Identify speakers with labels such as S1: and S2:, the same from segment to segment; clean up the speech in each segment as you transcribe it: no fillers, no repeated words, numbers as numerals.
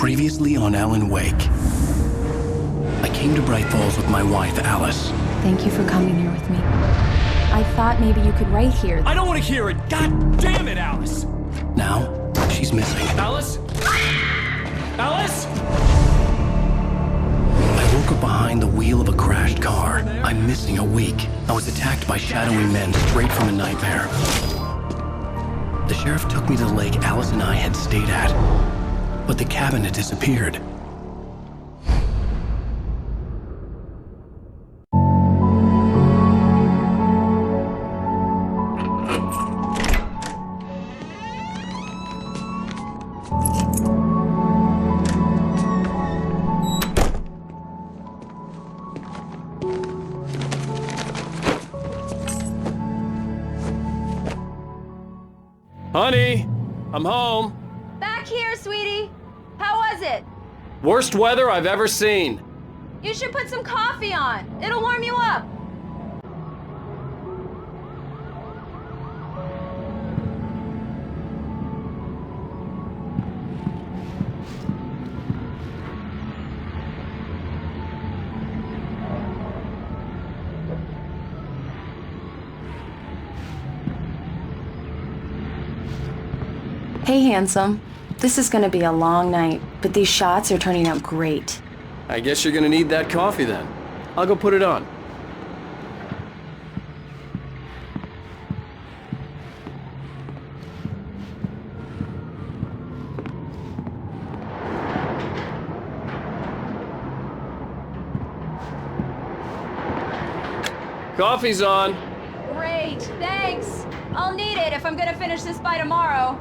S1: Previously on Alan Wake. I came to Bright Falls with my wife, Alice.
S2: Thank you for coming here with me. I thought maybe you could write here.
S3: I don't want to hear it! God damn it, Alice!
S1: Now, she's missing.
S3: Alice? Alice?
S1: I woke up behind the wheel of a crashed car. I'm missing a week. I was attacked by shadowy men straight from a nightmare. The sheriff took me to the lake Alice and I had stayed at, but the cabin had disappeared.
S3: Honey, I'm home.
S4: Back here, sweetie. How was it?
S3: Worst weather I've ever seen.
S4: You should put some coffee on. It'll warm you up.
S2: Hey, handsome. This is gonna be a long night, but these shots are turning out great.
S3: I guess you're gonna need that coffee then. I'll go put it on. Coffee's on.
S4: Great, thanks. I'll need it if I'm gonna finish this by tomorrow.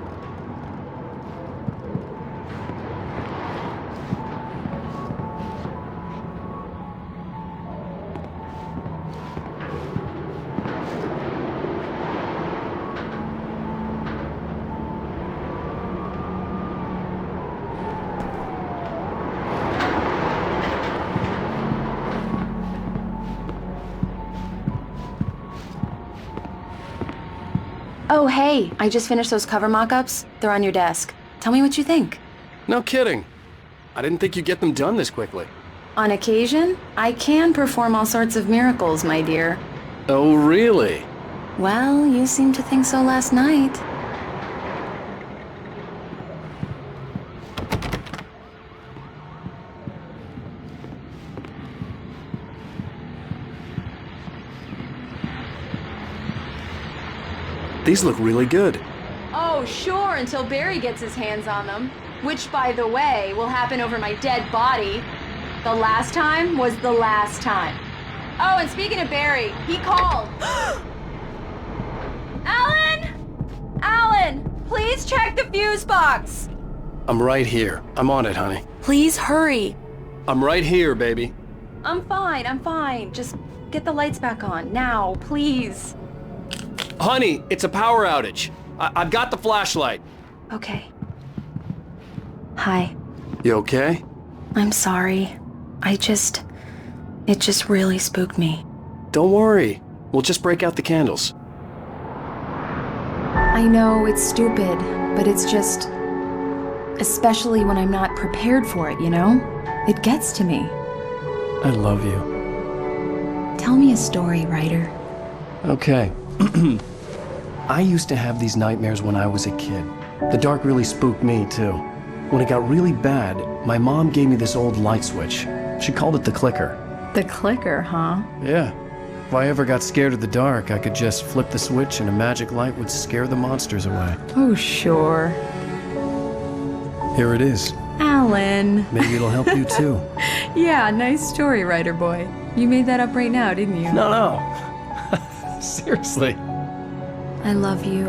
S2: Oh, hey, I just finished those cover mock-ups. They're on your desk. Tell me what you think.
S3: No kidding. I didn't think you'd get them done this quickly.
S2: On occasion, I can perform all sorts of miracles, my dear.
S3: Oh, really?
S2: Well, you seemed to think so last night.
S3: These look really good.
S4: Oh, sure, until Barry gets his hands on them. Which, by the way, will happen over my dead body. The last time was the last time. Oh, and speaking of Barry, he called. Alan! Alan, please check the fuse box.
S3: I'm right here. I'm on it, honey.
S2: Please hurry.
S3: I'm right here, baby.
S4: I'm fine. Just get the lights back on, now, please.
S3: Honey, it's a power outage. I've got the flashlight.
S2: Okay. Hi.
S3: You okay?
S2: I'm sorry. It just really spooked me.
S3: Don't worry. We'll just break out the candles.
S2: I know it's stupid, but it's just... Especially when I'm not prepared for it, you know? It gets to me.
S3: I love you.
S2: Tell me a story, writer.
S1: Okay. I used to have these nightmares when I was a kid. The dark really spooked me, too. When it got really bad, my mom gave me this old light switch. She called it the clicker.
S2: The clicker, huh?
S1: Yeah. If I ever got scared of the dark, I could just flip the switch and a magic light would scare the monsters away.
S2: Oh, sure.
S1: Here it is.
S2: Alan.
S1: Maybe it'll help you, too.
S2: Yeah, nice story, writer boy. You made that up right now, didn't you?
S1: No. Seriously.
S2: I love you,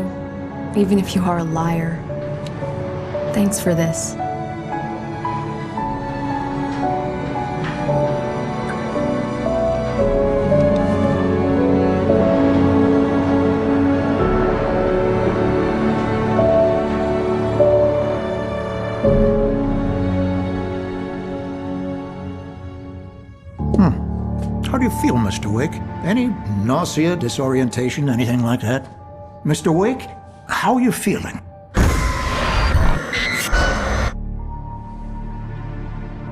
S2: even if you are a liar. Thanks for this.
S5: How do you feel, Mr. Wake? Any nausea, disorientation, anything like that? Mr. Wake, how are you feeling?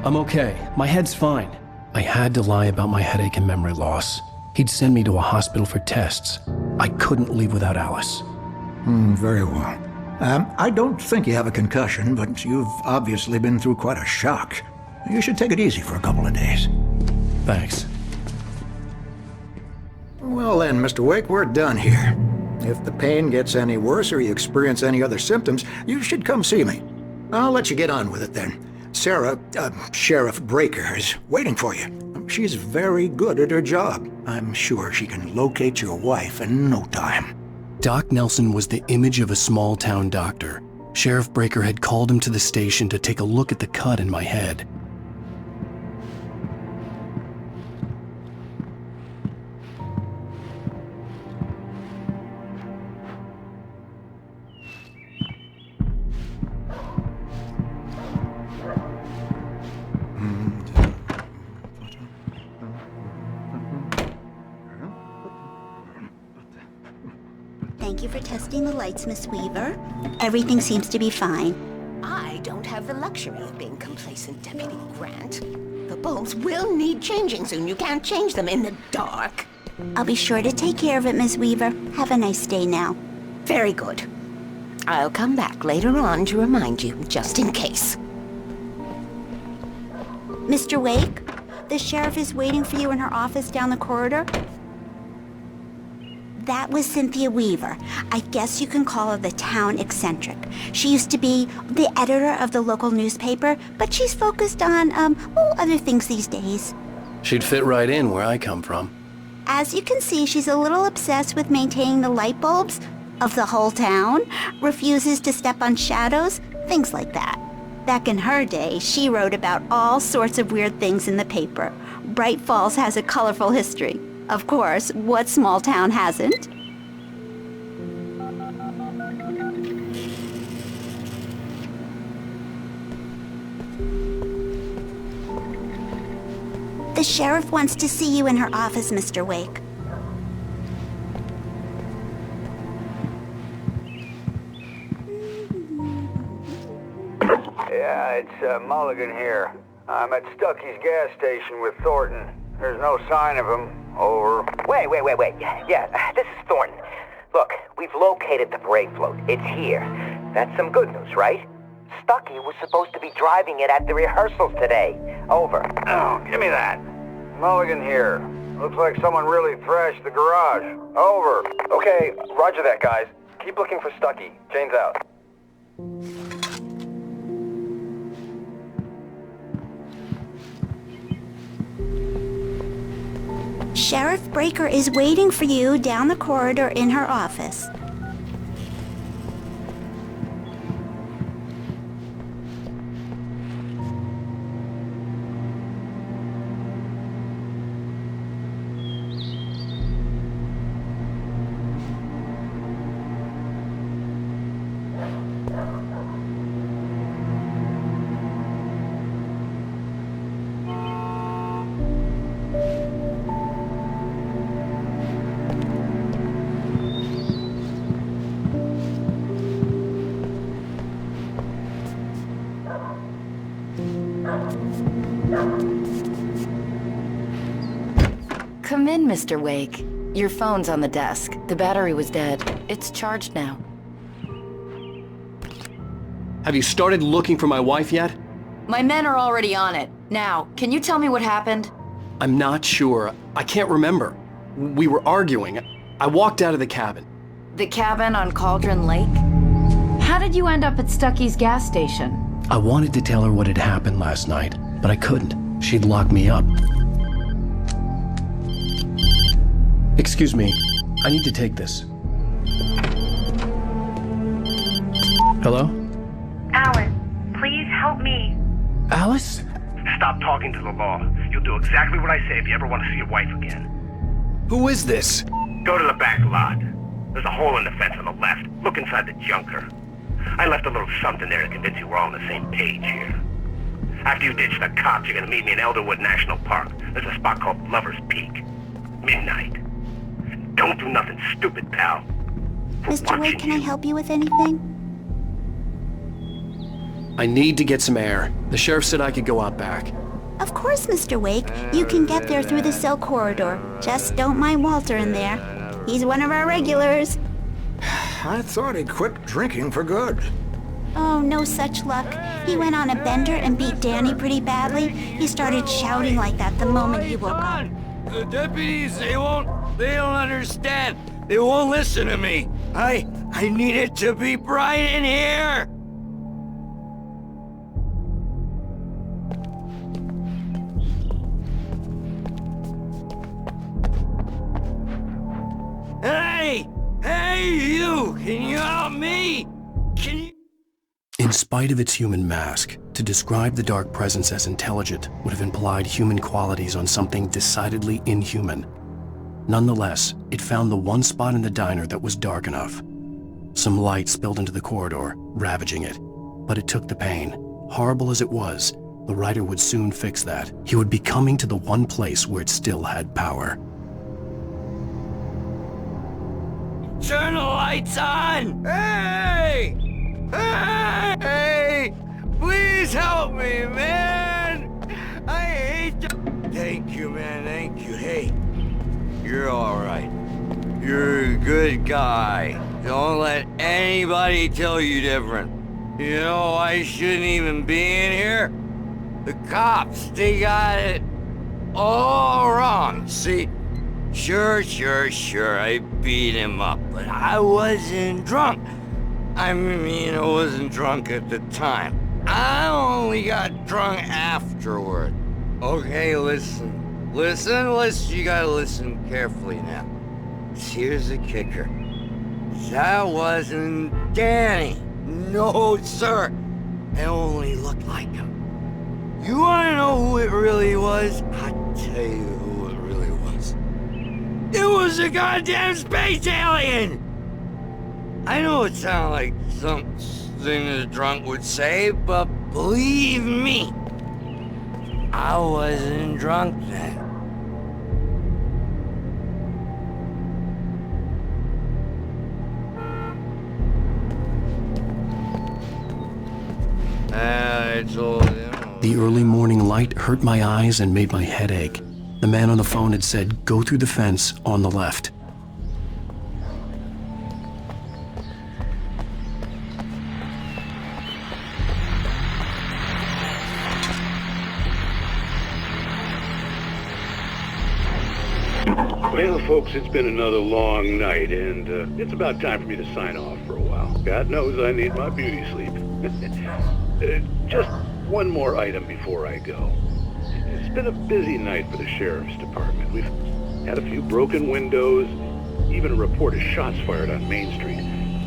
S3: I'm okay. My head's fine.
S1: I had to lie about my headache and memory loss. He'd send me to a hospital for tests. I couldn't leave without Alice.
S5: Very well. I don't think you have a concussion, but you've obviously been through quite a shock. You should take it easy for a couple of days.
S1: Thanks.
S5: Well then, Mr. Wake, we're done here. If the pain gets any worse or you experience any other symptoms, you should come see me. I'll let you get on with it then. Sarah, Sheriff Breaker, is waiting for you. She's very good at her job. I'm sure she can locate your wife in no time.
S1: Doc Nelson was the image of a small-town doctor. Sheriff Breaker had called him to the station to take a look at the cut in my head.
S6: Thank you for testing the lights, Miss Weaver. Everything seems to be fine.
S7: I don't have the luxury of being complacent, Deputy Grant. The bulbs will need changing soon. You can't change them in the dark.
S6: I'll be sure to take care of it, Miss Weaver. Have a nice day now.
S7: Very good. I'll come back later on to remind you, just in case.
S6: Mr. Wake, the sheriff is waiting for you in her office down the corridor. That was Cynthia Weaver. I guess you can call her the town eccentric. She used to be the editor of the local newspaper, but she's focused on, other things these days.
S1: She'd fit right in where I come from.
S6: As you can see, she's a little obsessed with maintaining the light bulbs of the whole town, refuses to step on shadows, things like that. Back in her day, she wrote about all sorts of weird things in the paper. Bright Falls has a colorful history. Of course, what small town hasn't? The sheriff wants to see you in her office, Mr. Wake.
S8: Yeah, it's Mulligan here. I'm at Stuckey's gas station with Thornton. There's no sign of him. Over.
S9: Wait. Yeah, this is Thornton. Look, we've located the parade float. It's here. That's some good news, right? Stuckey was supposed to be driving it at the rehearsals today. Over.
S8: Oh, give me that. Mulligan here. Looks like someone really thrashed the garage. Over.
S10: Okay, roger that, guys. Keep looking for Stuckey. Jane's out.
S6: Sheriff Breaker is waiting for you down the corridor in her office.
S11: Come in, Mr. Wake. Your phone's on the desk. The battery was dead. It's charged now.
S3: Have you started looking for my wife yet?
S11: My men are already on it. Now, can you tell me what happened?
S3: I'm not sure. I can't remember. We were arguing. I walked out of the cabin.
S11: The cabin on Cauldron Lake?
S2: How did you end up at Stuckey's gas station?
S1: I wanted to tell her what had happened last night, but I couldn't. She'd lock me up. Excuse me, I need to take this. Hello?
S12: Alice, please help me.
S1: Alice?
S12: Stop talking to the law. You'll do exactly what I say if you ever want to see your wife again.
S3: Who is this?
S12: Go to the back lot. There's a hole in the fence on the left. Look inside the junker. I left a little something there to convince you we're all on the same page here. After you ditch the cops, you're gonna meet me in Elderwood National Park. There's a spot called Lover's Peak. Midnight. Don't do nothing stupid, pal.
S6: Mr. Wake, can I help you with anything?
S3: I need to get some air. The sheriff said I could go out back.
S6: Of course, Mr. Wake. You can get there through the cell corridor. Just don't mind Walter in there. He's one of our regulars.
S5: I thought he'd quit drinking for good.
S6: Oh, no such luck. He went on a bender and beat Danny pretty badly. He started shouting like that the moment he woke up.
S13: The deputies, they don't understand. They won't listen to me. I need it to be bright in here. Hey, you! Can you help me? Can you...
S1: In spite of its human mask, to describe the dark presence as intelligent would have implied human qualities on something decidedly inhuman. Nonetheless, it found the one spot in the diner that was dark enough. Some light spilled into the corridor, ravaging it. But it took the pain. Horrible as it was, the writer would soon fix that. He would be coming to the one place where it still had power.
S13: Turn the lights on! Hey! Hey! Please help me, man! I hate you. Thank you, man, thank you. Hey, you're alright. You're a good guy. Don't let anybody tell you different. You know, I shouldn't even be in here. The cops, they got it all wrong. See? Sure, I beat him up, but I wasn't drunk. I mean, I wasn't drunk at the time. I only got drunk afterward. Okay, listen, you gotta listen carefully now. Here's the kicker. That wasn't Danny. No, sir. It only looked like him. You wanna know who it really was? I'll tell you who it really was. It was a goddamn space alien! I know it sounds like something a drunk would say, but believe me, I wasn't drunk then. I told him.
S1: The early morning light hurt my eyes and made my head ache. The man on the phone had said, "Go through the fence on the left."
S14: Well, folks, it's been another long night, and it's about time for me to sign off for a while. God knows I need my beauty sleep. Just one more item before I go. It's been a busy night for the Sheriff's Department. We've had a few broken windows, even a report of shots fired on Main Street.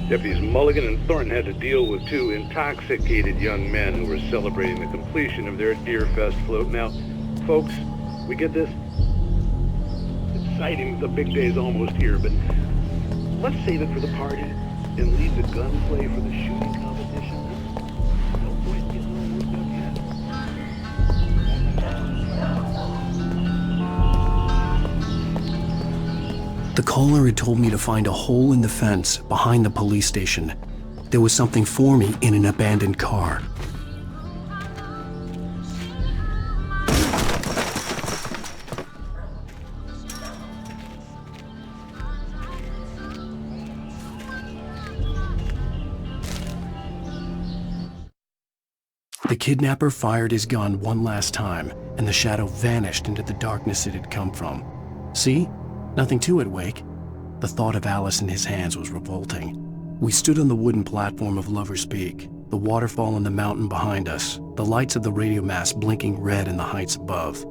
S14: Deputies Mulligan and Thornton had to deal with two intoxicated young men who were celebrating the completion of their Deerfest float. Now, folks, we get this? It's exciting, the big day's almost here, but let's save it for the party and leave the gunplay for the shooting competition. No point getting all worked up yet.
S1: The caller had told me to find a hole in the fence behind the police station. There was something for me in an abandoned car. The kidnapper fired his gun one last time, and the shadow vanished into the darkness it had come from. See? Nothing to it, Wake. The thought of Alice in his hands was revolting. We stood on the wooden platform of Lover's Peak, the waterfall and the mountain behind us, the lights of the radio mast blinking red in the heights above.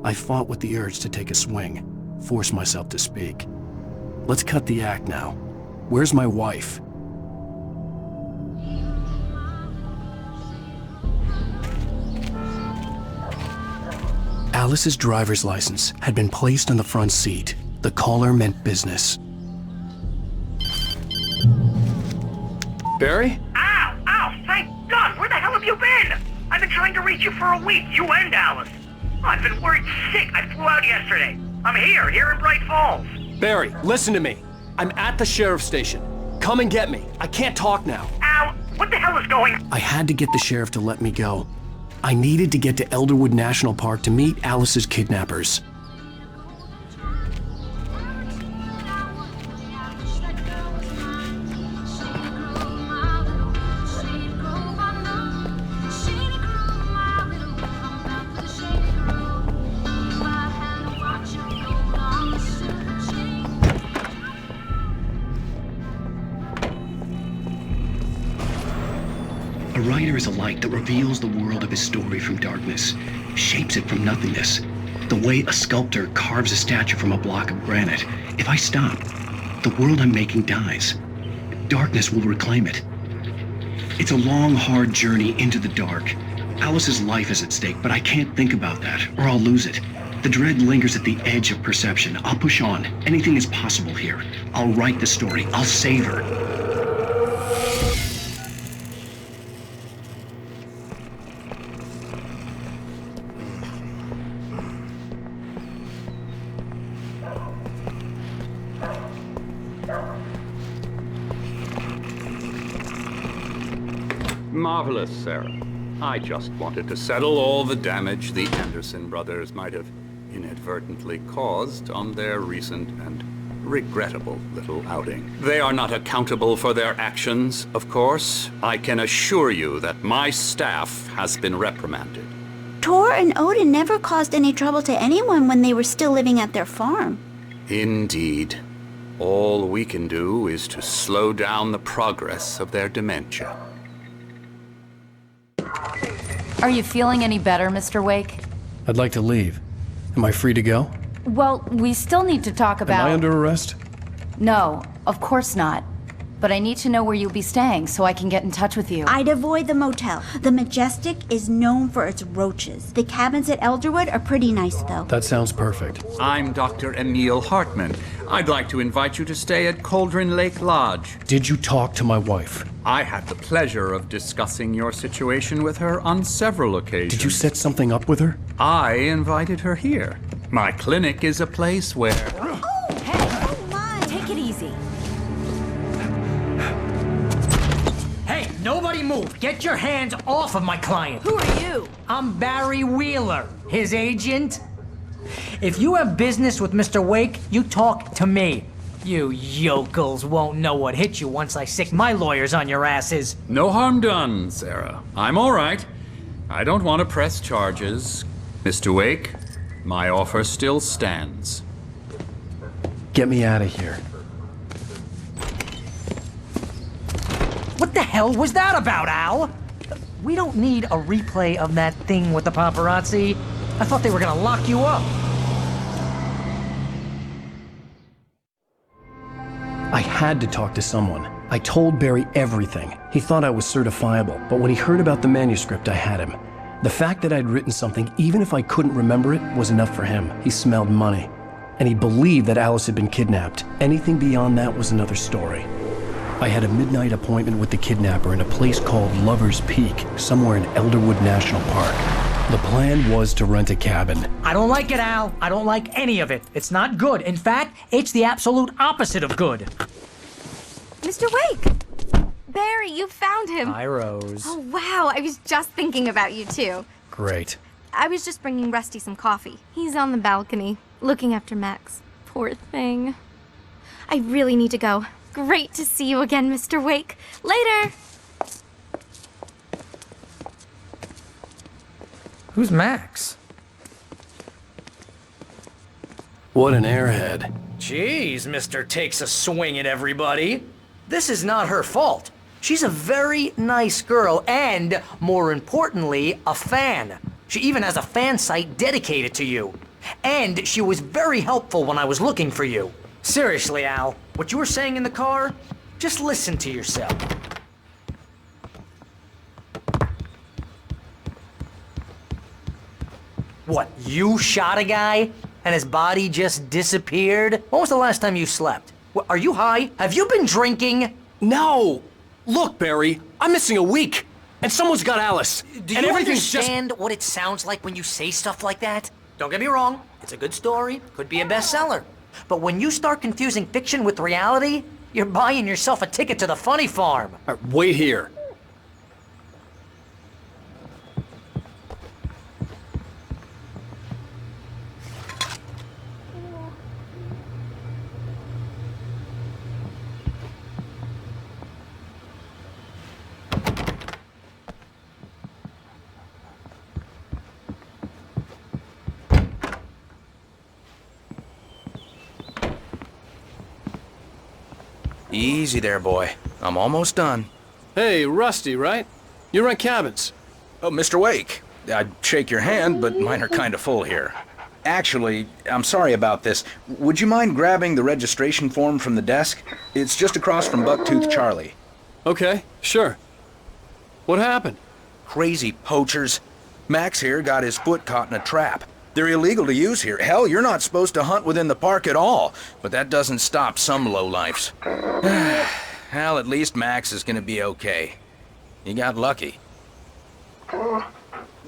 S1: I fought with the urge to take a swing, force myself to speak. Let's cut the act now. Where's my wife? Alice's driver's license had been placed on the front seat. The caller meant business.
S3: Barry?
S12: Ow! Thank God! Where the hell have you been? I've been trying to reach you for a week, you and Alice. Oh, I've been worried sick. I flew out yesterday. I'm here in Bright Falls.
S3: Barry, listen to me. I'm at the sheriff's station. Come and get me. I can't talk now.
S12: Ow! What the hell is going on?
S1: I had to get the sheriff to let me go. I needed to get to Elderwood National Park to meet Alice's kidnappers. A writer is a light that reveals the world of his story from darkness, shapes it from nothingness. The way a sculptor carves a statue from a block of granite. If I stop, the world I'm making dies. Darkness will reclaim it. It's a long, hard journey into the dark. Alice's life is at stake, but I can't think about that, or I'll lose it. The dread lingers at the edge of perception. I'll push on. Anything is possible here. I'll write the story. I'll save her.
S15: Marvelous, Sarah. I just wanted to settle all the damage the Anderson brothers might have inadvertently caused on their recent and regrettable little outing. They are not accountable for their actions, of course. I can assure you that my staff has been reprimanded.
S6: Tor and Odin never caused any trouble to anyone when they were still living at their farm.
S15: Indeed. All we can do is to slow down the progress of their dementia.
S11: Are you feeling any better, Mr. Wake?
S1: I'd like to leave. Am I free to go?
S11: Well, we still need to talk about...
S1: Am I under arrest?
S11: No, of course not. But I need to know where you'll be staying so I can get in touch with you.
S6: I'd avoid the motel. The Majestic is known for its roaches. The cabins at Elderwood are pretty nice, though.
S1: That sounds perfect.
S15: I'm Dr. Emil Hartman. I'd like to invite you to stay at Cauldron Lake Lodge.
S1: Did you talk to my wife?
S15: I had the pleasure of discussing your situation with her on several occasions.
S1: Did you set something up with her?
S15: I invited her here. My clinic is a place where...
S11: Oh, hey! Oh my! Take it easy.
S16: Hey, nobody move! Get your hands off of my client!
S11: Who are you?
S16: I'm Barry Wheeler, his agent. If you have business with Mr. Wake, you talk to me. You yokels won't know what hit you once I sick my lawyers on your asses.
S15: No harm done, Sarah. I'm all right. I don't want to press charges. Mr. Wake, my offer still stands.
S1: Get me out of here.
S16: What the hell was that about, Al? We don't need a replay of that thing with the paparazzi. I thought they were gonna lock you up.
S1: I had to talk to someone. I told Barry everything. He thought I was certifiable, but when he heard about the manuscript, I had him. The fact that I'd written something, even if I couldn't remember it, was enough for him. He smelled money. And he believed that Alice had been kidnapped. Anything beyond that was another story. I had a midnight appointment with the kidnapper in a place called Lover's Peak, somewhere in Elderwood National Park. The plan was to rent a cabin.
S16: I don't like it, Al. I don't like any of it. It's not good. In fact, it's the absolute opposite of good.
S17: Mr. Wake! Barry, you found him.
S16: Hi, Rose.
S17: Oh, wow. I was just thinking about you, too.
S1: Great.
S17: I was just bringing Rusty some coffee. He's on the balcony, looking after Max. Poor thing. I really need to go. Great to see you again, Mr. Wake. Later!
S16: Who's Max?
S3: What an airhead.
S16: Jeez, Mr. Takes a swing at everybody. This is not her fault. She's a very nice girl and, more importantly, a fan. She even has a fan site dedicated to you. And she was very helpful when I was looking for you. Seriously, Al, what you were saying in the car, just listen to yourself. What, you shot a guy and his body just disappeared? When was the last time you slept? What, are you high? Have you been drinking?
S3: No! Look, Barry, I'm missing a week, and someone's got Alice.
S16: Do
S3: and
S16: you
S3: everything's
S16: understand what it sounds like when you say stuff like that? Don't get me wrong, it's a good story, could be a bestseller. But when you start confusing fiction with reality, you're buying yourself a ticket to the funny farm.
S3: Wait here.
S18: Easy there, boy. I'm almost done.
S3: Hey, Rusty, right? You rent cabins.
S18: Oh, Mr. Wake. I'd shake your hand, but mine are kind of full here. Actually, I'm sorry about this. Would you mind grabbing the registration form from the desk? It's just across from Bucktooth Charlie.
S3: Okay, sure. What happened?
S18: Crazy poachers. Max here got his foot caught in a trap. They're illegal to use here. Hell, you're not supposed to hunt within the park at all. But that doesn't stop some lowlifes. Well, at least Max is gonna be okay. He got lucky.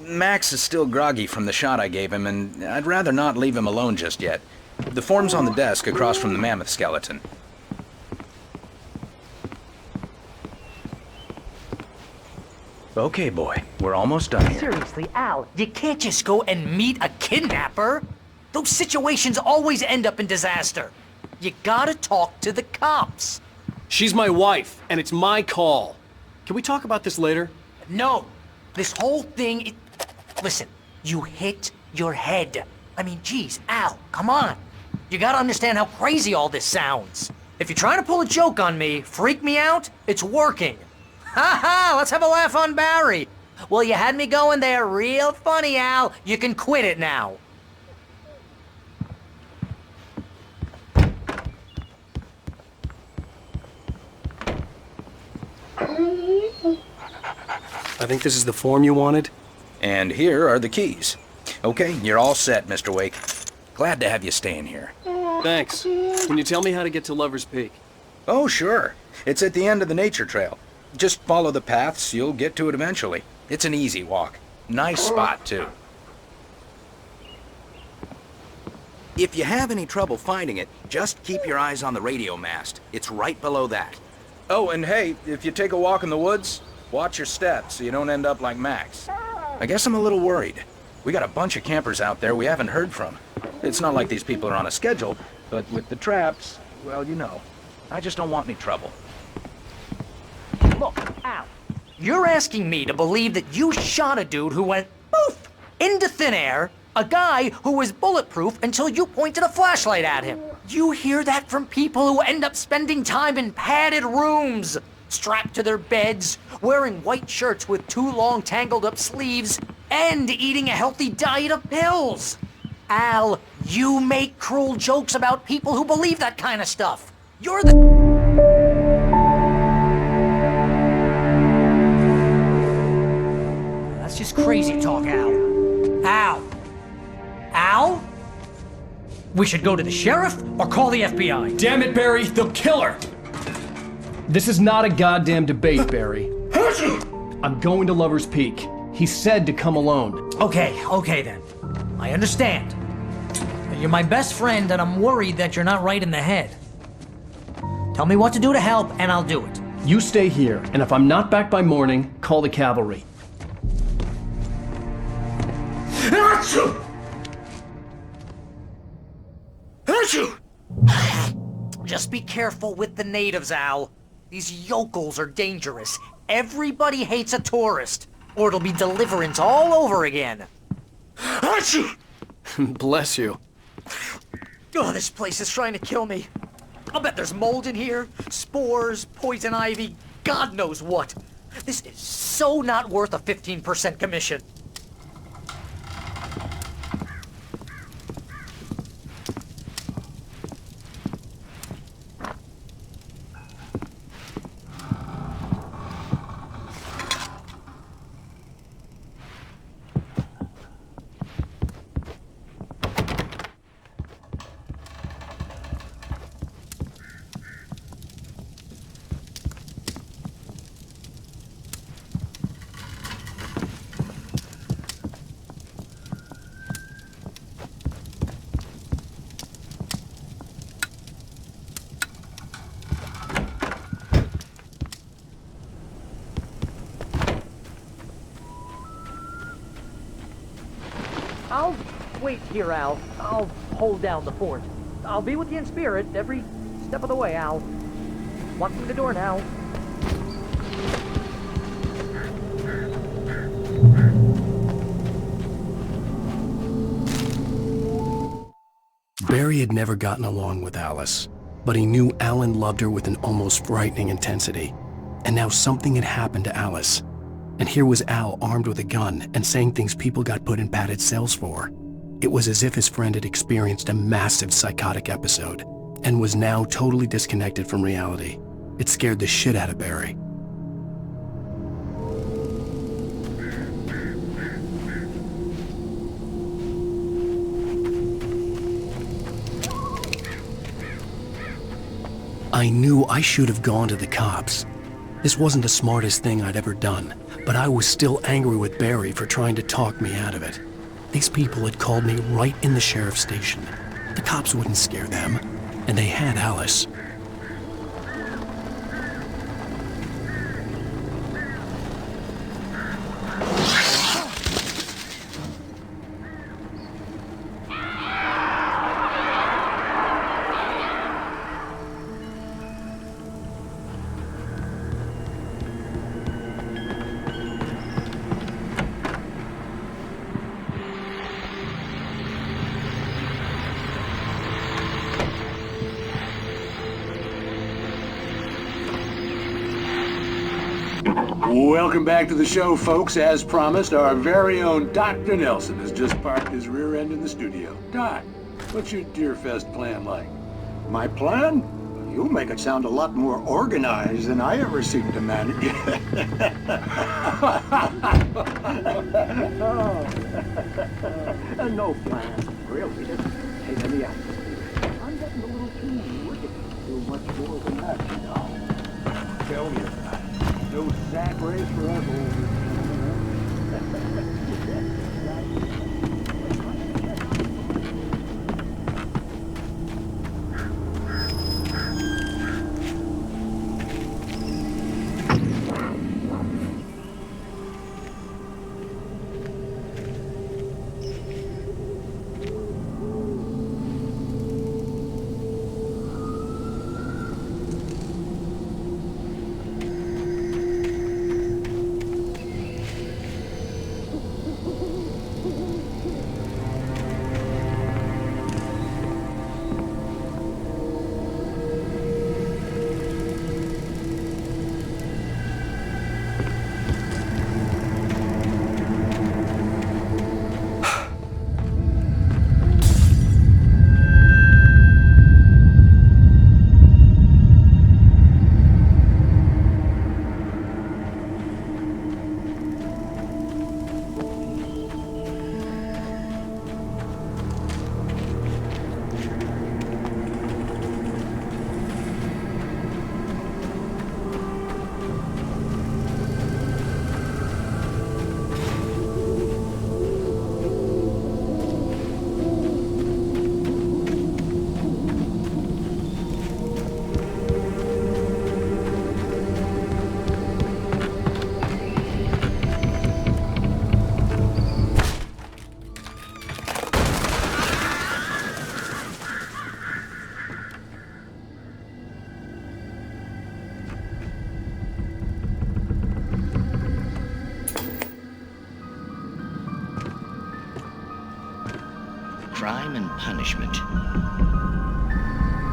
S18: Max is still groggy from the shot I gave him, and I'd rather not leave him alone just yet. The form's on the desk across from the mammoth skeleton. Okay, boy. We're almost done here.
S16: Seriously, Al, you can't just go and meet a kidnapper. Those situations always end up in disaster. You gotta talk to the cops.
S3: She's my wife, and it's my call. Can we talk about this later?
S16: No. This whole thing... Listen, you hit your head. I mean, geez, Al, come on. You gotta understand how crazy all this sounds. If you're trying to pull a joke on me, freak me out, it's working. Ha ha, let's have a laugh on Barry. Well, you had me going there real funny, Al. You can quit it now.
S3: I think this is the form you wanted.
S18: And here are the keys. Okay, you're all set, Mr. Wake. Glad to have you staying here.
S3: Thanks. Can you tell me how to get to Lover's Peak?
S18: Oh, sure. It's at the end of the nature trail. Just follow the paths, you'll get to it eventually. It's an easy walk. Nice spot, too. If you have any trouble finding it, just keep your eyes on the radio mast. It's right below that. Oh, and hey, if you take a walk in the woods, watch your steps so you don't end up like Max. I guess I'm a little worried. We got a bunch of campers out there we haven't heard from. It's not like these people are on a schedule, but with the traps, well, you know. I just don't want any trouble.
S16: Look, Al, you're asking me to believe that you shot a dude who went poof into thin air, a guy who was bulletproof until you pointed a flashlight at him. You hear that from people who end up spending time in padded rooms, strapped to their beds, wearing white shirts with too long tangled up sleeves, and eating a healthy diet of pills. Al, you make cruel jokes about people who believe that kind of stuff. You're the... That's just crazy talk, Al. Al? Al? We should go to the sheriff or call the FBI?
S3: Damn it, Barry, they'll kill her! This is not a goddamn debate, Barry. I'm going to Lover's Peak. He said to come alone.
S16: Okay then. I understand. You're my best friend and I'm worried that you're not right in the head. Tell me what to do to help and I'll do it.
S3: You stay here, and if I'm not back by morning, call the cavalry.
S16: Just be careful with the natives, Al. These yokels are dangerous. Everybody hates a tourist, or it'll be Deliverance all over again.
S3: Bless you.
S16: Oh, this place is trying to kill me. I'll bet there's mold in here, spores, poison ivy, God knows what. This is so not worth a 15% commission. I'll wait here, Al. I'll hold down the fort. I'll be with you in spirit every step of the way, Al. Walk through the door now.
S1: Barry had never gotten along with Alice. but he knew Alan loved her with an almost frightening intensity. And now something had happened to Alice. And here was Al armed with a gun and saying things people got put in padded cells for. It was as if his friend had experienced a massive psychotic episode and was now totally disconnected from reality. It scared the shit out of Barry. I knew I should have gone to the cops. This wasn't the smartest thing I'd ever done, but I was still angry with Barry for trying to talk me out of it. These people had called me right in the sheriff's station. The cops wouldn't scare them, and they had Alice.
S19: Welcome back to the show, folks. As promised, our very own Dr. Nelson has just parked his rear end in the studio. Doc, what's your Deerfest plan like?
S5: My plan? You make it sound a lot more organized than I ever seem to manage. No plan, really. Hey, let me ask you. I'm getting a little too wicked. Too much more than that, you know. Tell me about it. No sack race for us old.
S20: Crime and punishment.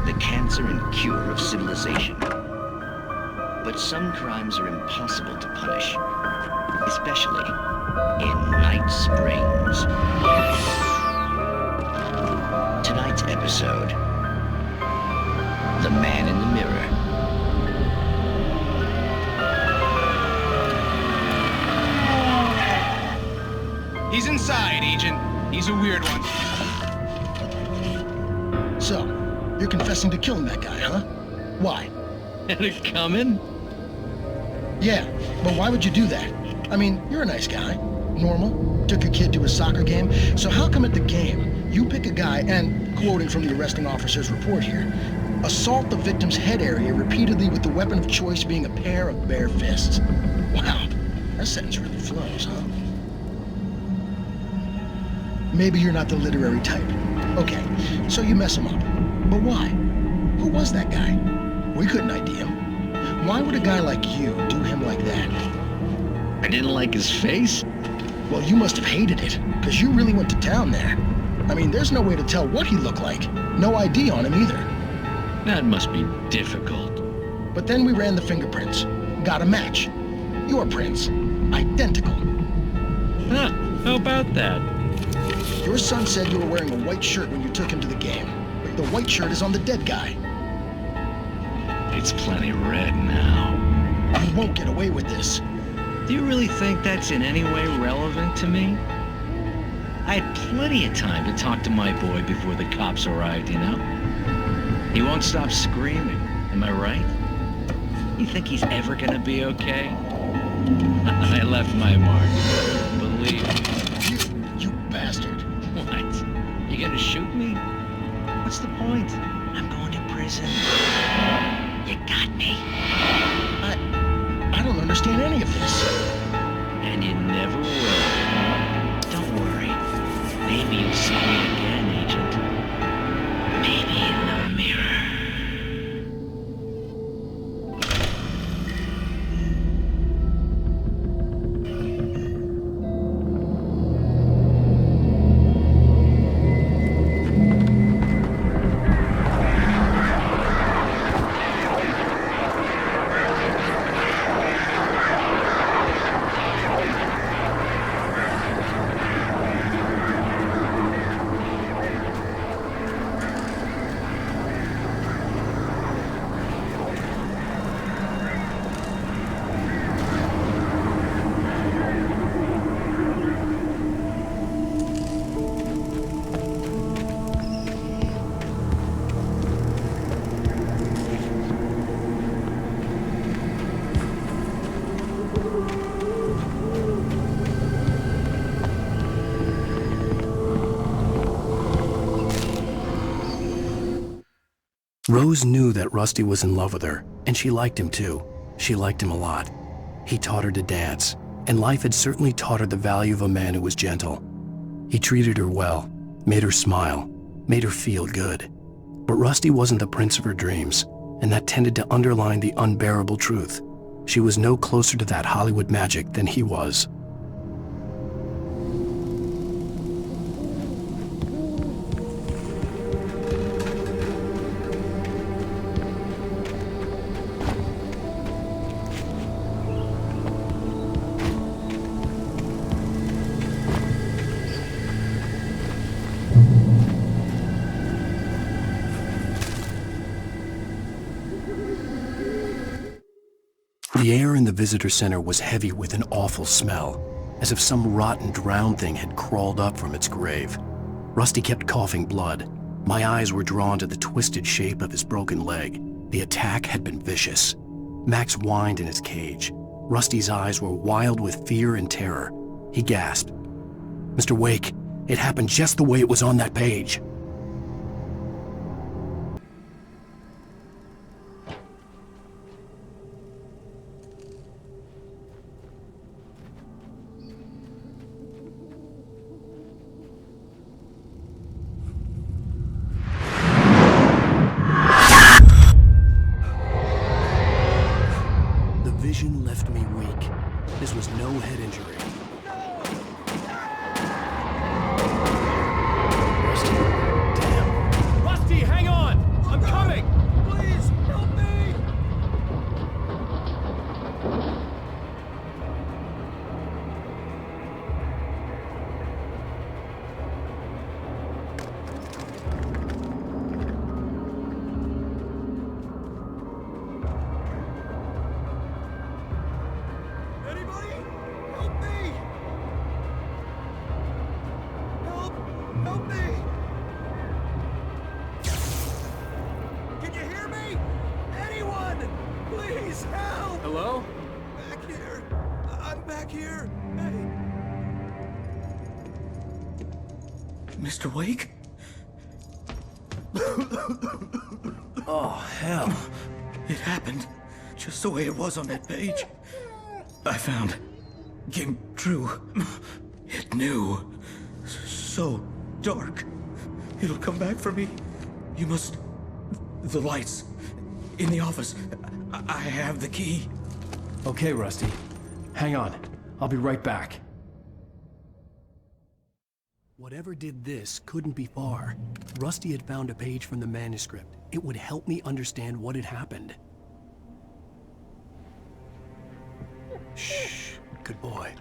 S20: The cancer and cure of civilization. But some crimes are impossible to punish, especially in Night Springs. Tonight's episode, The Man in the Mirror.
S21: He's inside, Agent. He's a weird one.
S22: So, you're confessing to killing that guy, huh? Why?
S20: Had it coming?
S22: Yeah, but why would you do that? I mean, you're a nice guy. Normal. Took your kid to a soccer game. So how come at the game, you pick a guy and, quoting from the arresting officer's report here, assault the victim's head area repeatedly with the weapon of choice being a pair of bare fists? Wow, that sentence really flows, huh? Maybe you're not the literary type. Okay, so you mess him up. But why? Who was that guy? We couldn't ID him. Why would a guy like you do him like that?
S20: I didn't like his face?
S22: Well, you must have hated it, because you really went to town there. I mean, there's no way to tell what he looked like. No ID on him either.
S20: That must be difficult.
S22: But then we ran the fingerprints. Got a match. Your prints. Identical.
S20: Huh, how about that?
S22: Your son said you were wearing a white shirt when you took him to the game. But the white shirt is on the dead guy.
S20: It's plenty red now.
S22: You won't get away with this.
S20: Do you really think that's in any way relevant to me? I had plenty of time to talk to my boy before the cops arrived, you know? He won't stop screaming, am I right? You think he's ever gonna be okay? I left my mark, believe me.
S22: You bastard.
S20: What? You gonna shoot me? What's the point? I'm going to prison. You got me.
S22: I don't understand any of this.
S20: And you never will. Don't worry. Maybe you'll see me again, Agent. Maybe in the mirror.
S1: Rose knew that Rusty was in love with her, and she liked him too. She liked him a lot. He taught her to dance, and life had certainly taught her the value of a man who was gentle. He treated her well, made her smile, made her feel good. But Rusty wasn't the prince of her dreams, and that tended to underline the unbearable truth. She was no closer to that Hollywood magic than he was. The air in the visitor center was heavy with an awful smell, as if some rotten drowned thing had crawled up from its grave. Rusty kept coughing blood. My eyes were drawn to the twisted shape of his broken leg. The attack had been vicious. Max whined in his cage. Rusty's eyes were wild with fear and terror. He gasped, "Mr. Wake, it happened just the way it was on that page." Vision left me weak. This was no head injury. Rusty, damn.
S3: Rusty, hang on! I'm coming! Please, help me! Hello?
S13: Back here. I'm back here. Hey.
S16: Mr. Wake? Oh, hell. It happened just the way it was on that page. I found. Came true. It knew. So dark. It'll come back for me. You must... The lights. In the office. I have the key.
S3: Okay, Rusty. Hang on. I'll be right back.
S1: Whatever did this couldn't be far. Rusty had found a page from the manuscript. It would help me understand what had happened. Shh. Good boy.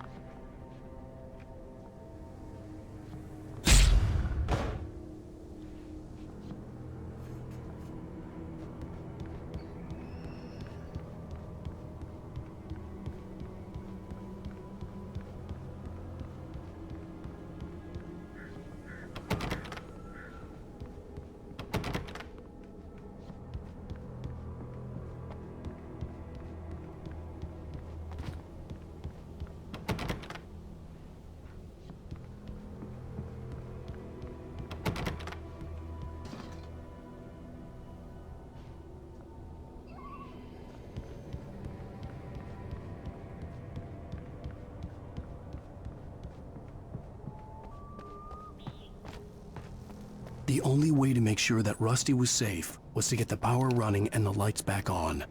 S1: The only way to make sure that Rusty was safe was to get the power running and the lights back on.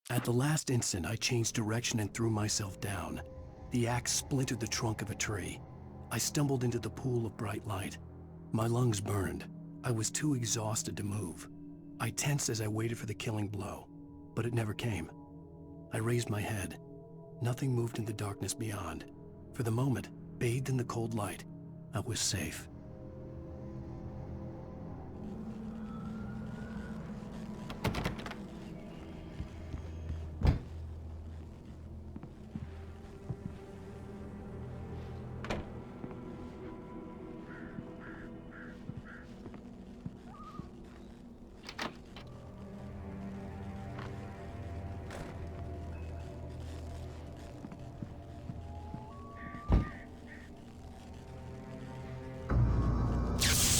S1: At the last instant, I changed direction and threw myself down. The axe splintered the trunk of a tree. I stumbled into the pool of bright light. My lungs burned. I was too exhausted to move. I tensed as I waited for the killing blow, but it never came. I raised my head. Nothing moved in the darkness beyond. For the moment, bathed in the cold light, I was safe.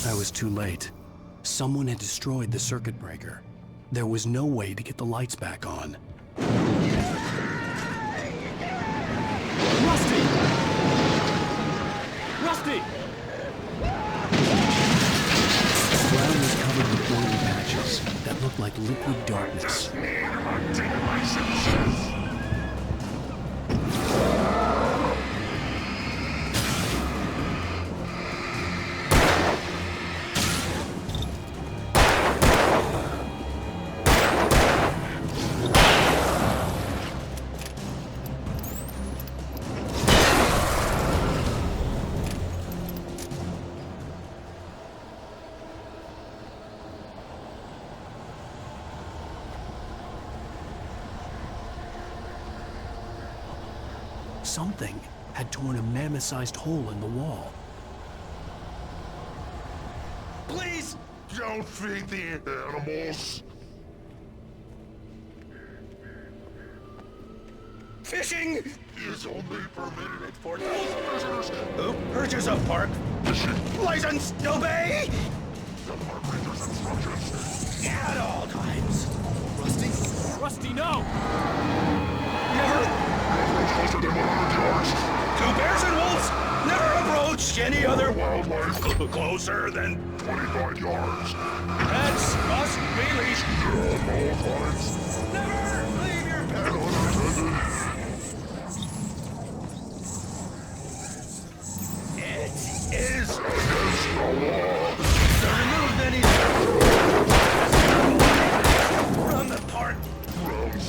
S1: I was too late. Someone had destroyed the circuit breaker. There was no way to get the lights back on.
S3: Rusty! Rusty!
S1: The ground was covered with glowing patches that looked like liquid darkness. Something had torn a mammoth-sized hole in the wall.
S4: Please don't feed the animals.
S13: Fishing
S4: is only permitted
S13: for those who purchase a park license to obey at all times.
S3: Rusty? Rusty, no!
S13: Never. Two bears and wolves never approached any other wildlife closer than 25 yards. Pets must be leashed. Never leave your pet unattended. It is against the law to remove any from the park grounds.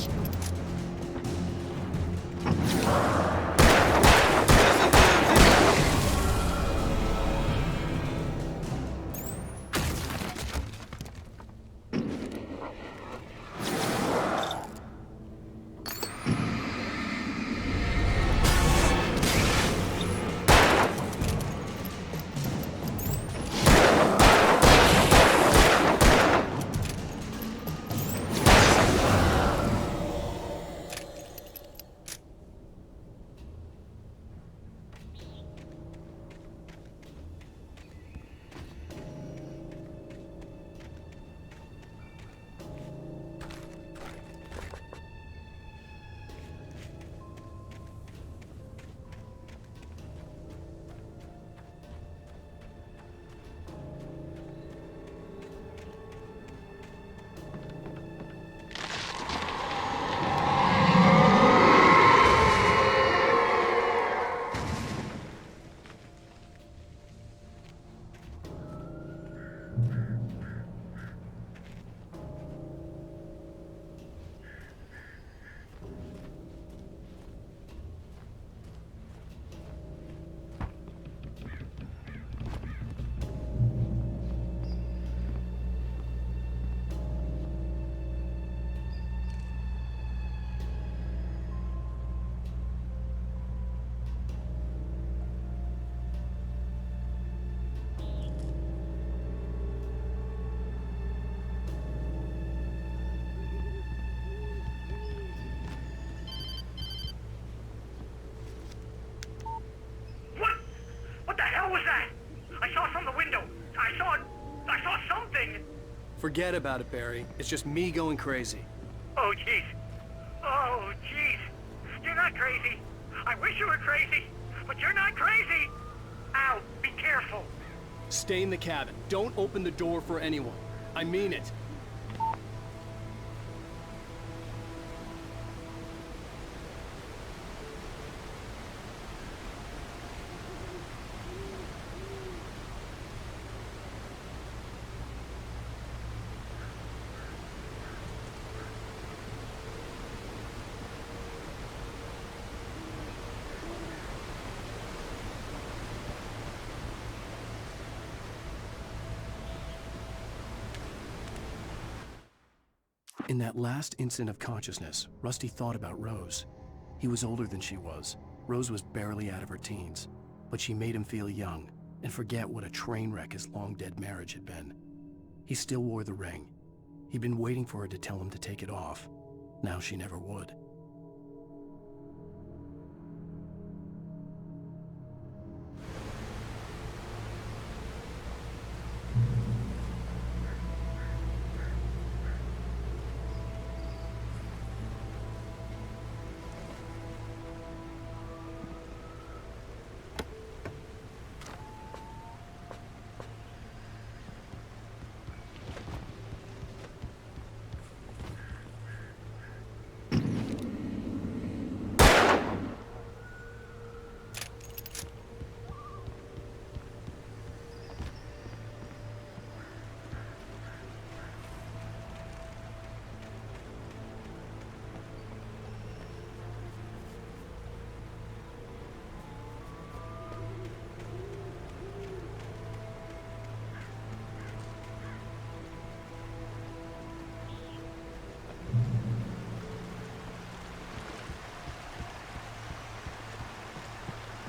S3: Forget about it, Barry. It's just me going crazy.
S12: Oh, jeez. Oh, jeez. You're not crazy. I wish you were crazy, but you're not crazy. Ow, be careful.
S3: Stay in the cabin. Don't open the door for anyone. I mean it. In that last instant of consciousness, Rusty thought about Rose. He was older than she was. Rose was barely out of her teens, but she made him feel young and forget what a train wreck his long-dead marriage had been. He still wore the ring. He'd been waiting for her to tell him to take it off. Now she never would.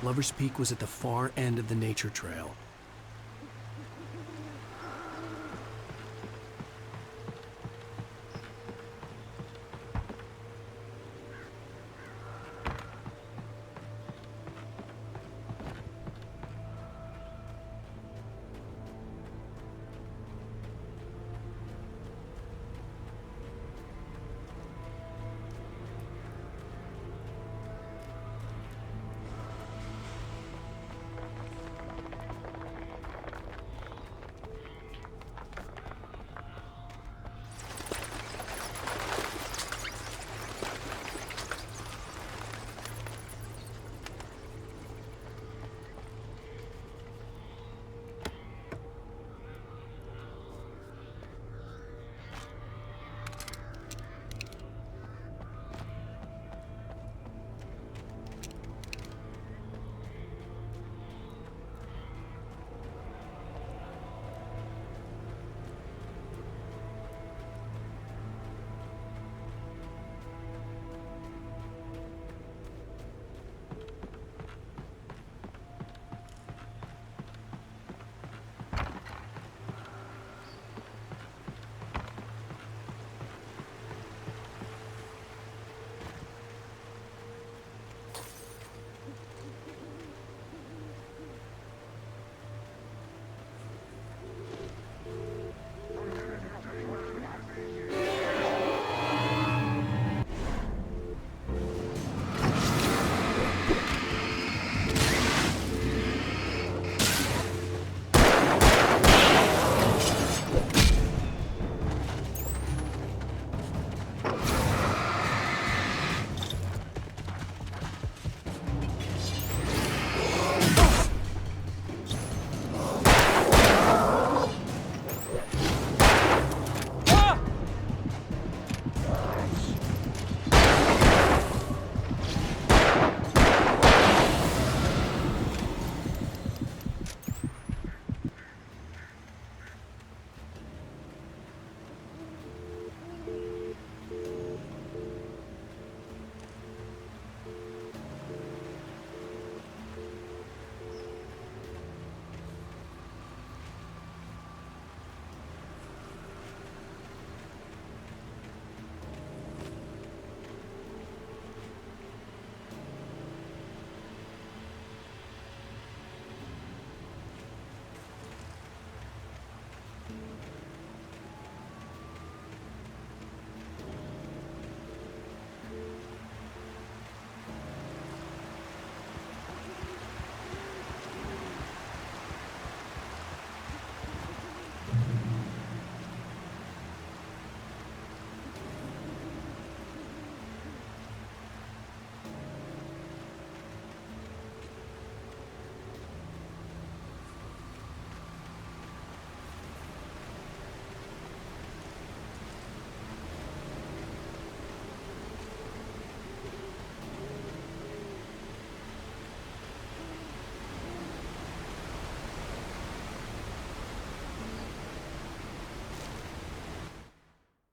S3: Lover's Peak was at the far end of the nature trail.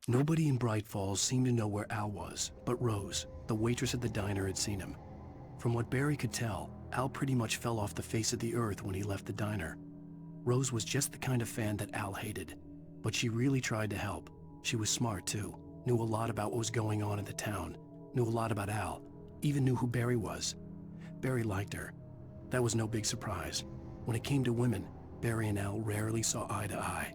S3: Nobody in Bright Falls seemed to know where Al was, but Rose, the waitress at the diner, had seen him. From what Barry could tell, Al pretty much fell off the face of the earth when he left the diner. Rose was just the kind of fan that Al hated, but she really tried to help. She was smart too, knew a lot about what was going on in the town, knew a lot about Al, even knew who Barry was. Barry liked her. That was no big surprise. When it came to women, Barry and Al rarely saw eye to eye.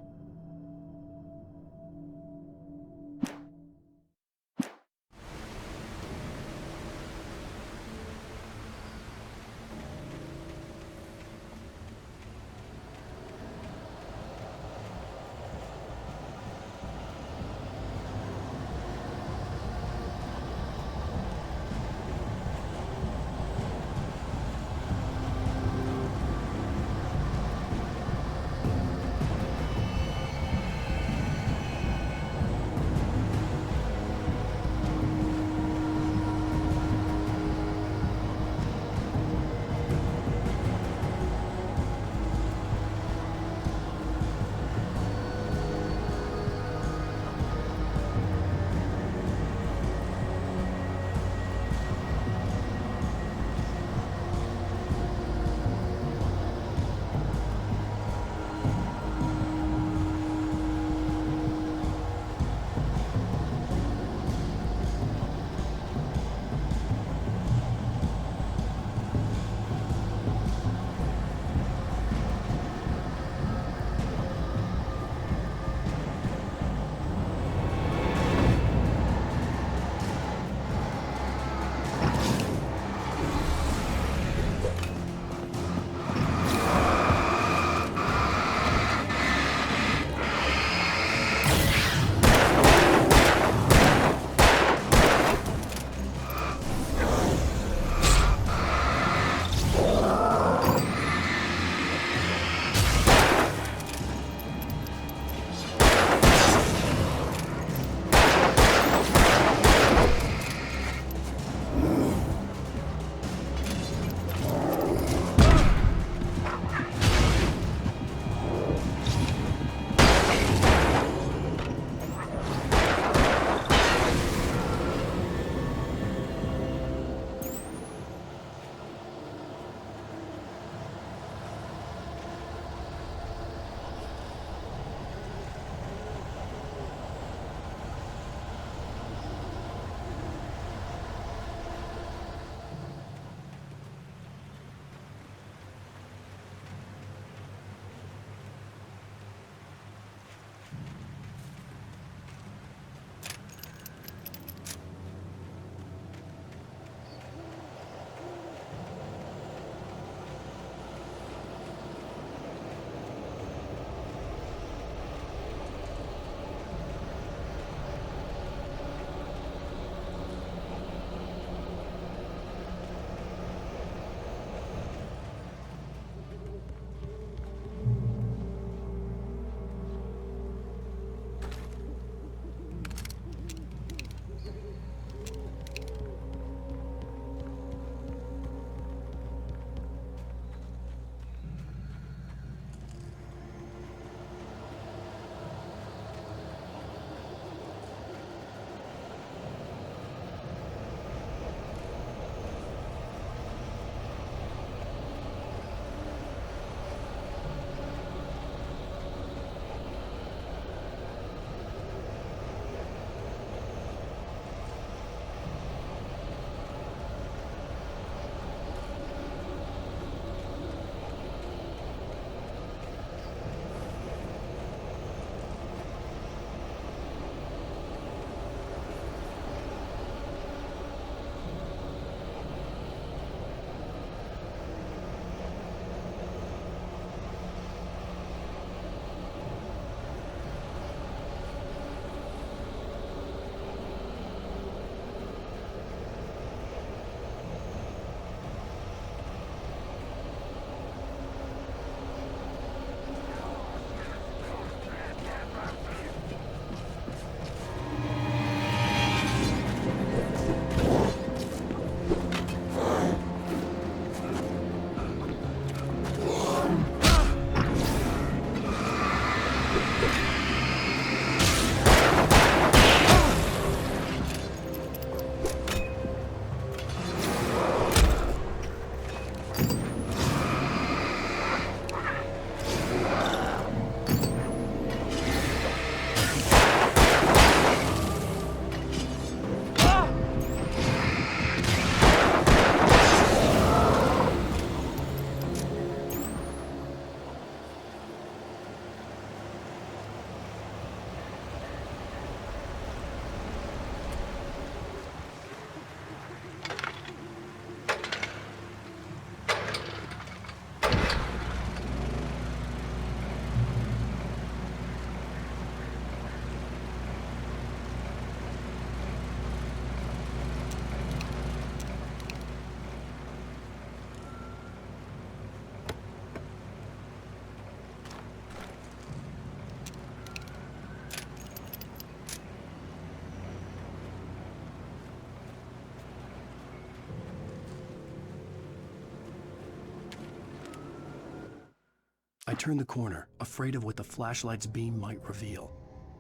S3: I turned the corner, afraid of what the flashlight's beam might reveal.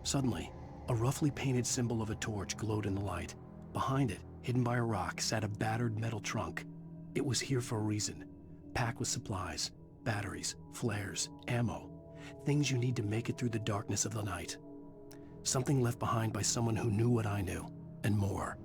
S3: Suddenly, a roughly painted symbol of a torch glowed in the light. Behind it, hidden by a rock, sat a battered metal trunk. It was here for a reason, packed with supplies, batteries, flares, ammo, things you need to make it through the darkness of the night. Something left behind by someone who knew what I knew, and more.